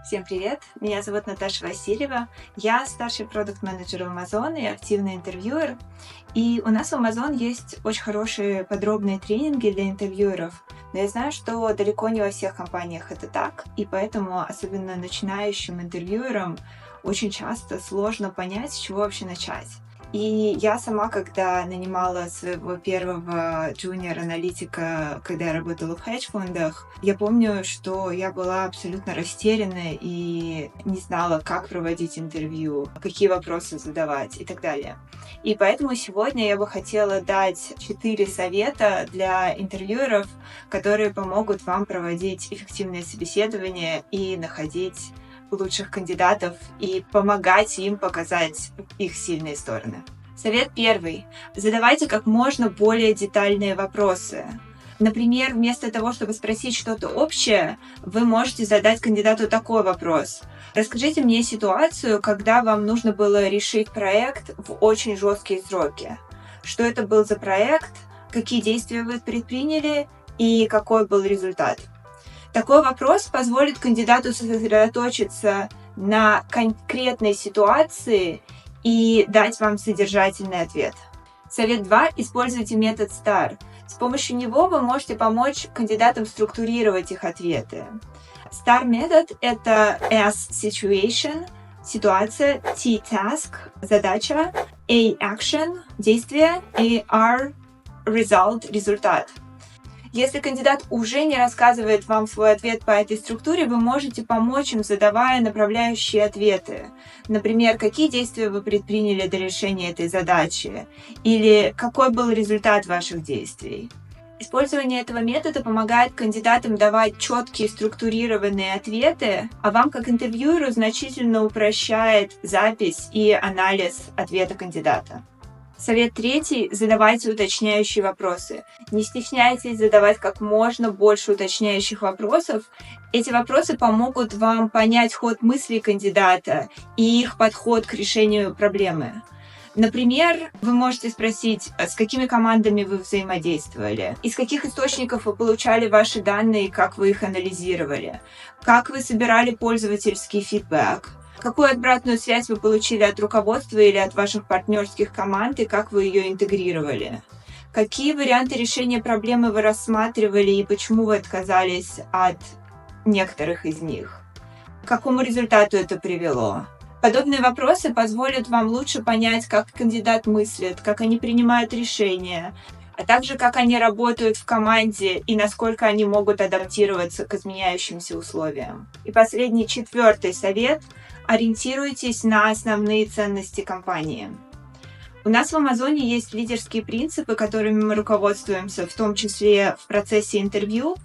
Всем привет! Меня зовут Наташа Васильева. Я старший продакт-менеджер в Amazon и активный интервьюер. И у нас в Amazon есть очень хорошие подробные тренинги для интервьюеров. Но я знаю, что далеко не во всех компаниях это так. И поэтому, особенно начинающим интервьюерам, очень часто сложно понять, с чего вообще начать. И я сама, когда нанимала своего первого джуниор-аналитика, когда я работала в хедж-фондах, я помню, что я была абсолютно растеряна и не знала, как проводить интервью, какие вопросы задавать и так далее. И поэтому сегодня я бы хотела дать 4 совета для интервьюеров, которые помогут вам проводить эффективные собеседования и находить лучших кандидатов и помогать им показать их сильные стороны. Совет первый. Задавайте как можно более детальные вопросы. Например, вместо того, чтобы спросить что-то общее, вы можете задать кандидату такой вопрос. Расскажите мне ситуацию, когда вам нужно было решить проект в очень жесткие сроки. Что это был за проект, какие действия вы предприняли и какой был результат. Такой вопрос позволит кандидату сосредоточиться на конкретной ситуации и дать вам содержательный ответ. Совет 2. Используйте метод STAR. С помощью него вы можете помочь кандидатам структурировать их ответы. STAR метод – это S – situation, ситуация, T – task, задача, A – action, действие и R – result, результат. Если кандидат уже не рассказывает вам свой ответ по этой структуре, вы можете помочь им, задавая направляющие ответы. Например, какие действия вы предприняли для решения этой задачи? Или какой был результат ваших действий? Использование этого метода помогает кандидатам давать четкие структурированные ответы, а вам, как интервьюеру, значительно упрощает запись и анализ ответа кандидата. Совет третий. Задавайте уточняющие вопросы. Не стесняйтесь задавать как можно больше уточняющих вопросов. Эти вопросы помогут вам понять ход мыслей кандидата и их подход к решению проблемы. Например, вы можете спросить, с какими командами вы взаимодействовали, из каких источников вы получали ваши данные и как вы их анализировали, как вы собирали пользовательский фидбэк, какую обратную связь вы получили от руководства или от ваших партнерских команд и как вы ее интегрировали? Какие варианты решения проблемы вы рассматривали и почему вы отказались от некоторых из них? К какому результату это привело? Подобные вопросы позволят вам лучше понять, как кандидат мыслит, как они принимают решения, а также как они работают в команде и насколько они могут адаптироваться к изменяющимся условиям. И последний, 4-й совет – ориентируйтесь на основные ценности компании. У нас в Амазоне есть лидерские принципы, которыми мы руководствуемся, в том числе в процессе интервью.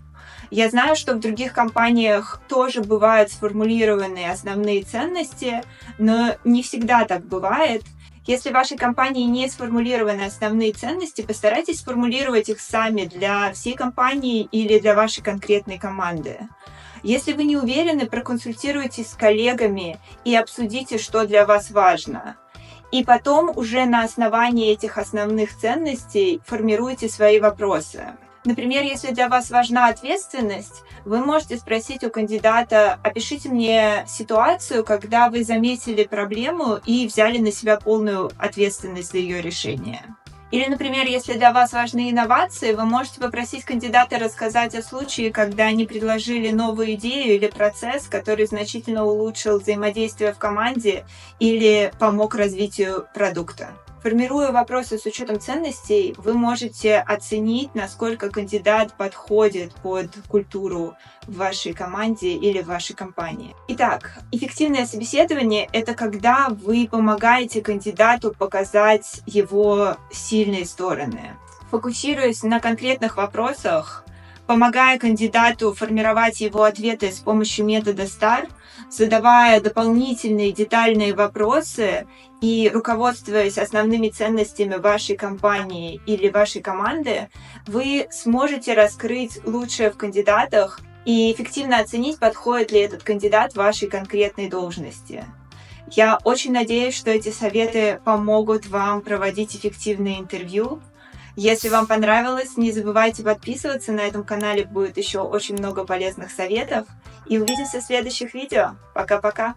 Я знаю, что в других компаниях тоже бывают сформулированные основные ценности, но не всегда так бывает. Если в вашей компании не сформулированы основные ценности, постарайтесь сформулировать их сами для всей компании или для вашей конкретной команды. Если вы не уверены, проконсультируйтесь с коллегами и обсудите, что для вас важно. И потом уже на основании этих основных ценностей формируйте свои вопросы. Например, если для вас важна ответственность, вы можете спросить у кандидата: опишите мне ситуацию, когда вы заметили проблему и взяли на себя полную ответственность за ее решение. Или, например, если для вас важны инновации, вы можете попросить кандидата рассказать о случае, когда они предложили новую идею или процесс, который значительно улучшил взаимодействие в команде или помог развитию продукта. Формируя вопросы с учетом ценностей, вы можете оценить, насколько кандидат подходит под культуру в вашей команде или в вашей компании. Итак, эффективное собеседование – это когда вы помогаете кандидату показать его сильные стороны. Фокусируясь на конкретных вопросах, помогая кандидату формировать его ответы с помощью метода STAR, задавая дополнительные детальные вопросы и руководствуясь основными ценностями вашей компании или вашей команды, вы сможете раскрыть лучшее в кандидатах и эффективно оценить, подходит ли этот кандидат вашей конкретной должности. Я очень надеюсь, что эти советы помогут вам проводить эффективные интервью. Если вам понравилось, не забывайте подписываться. На этом канале будет еще очень много полезных советов. И увидимся в следующих видео. Пока-пока!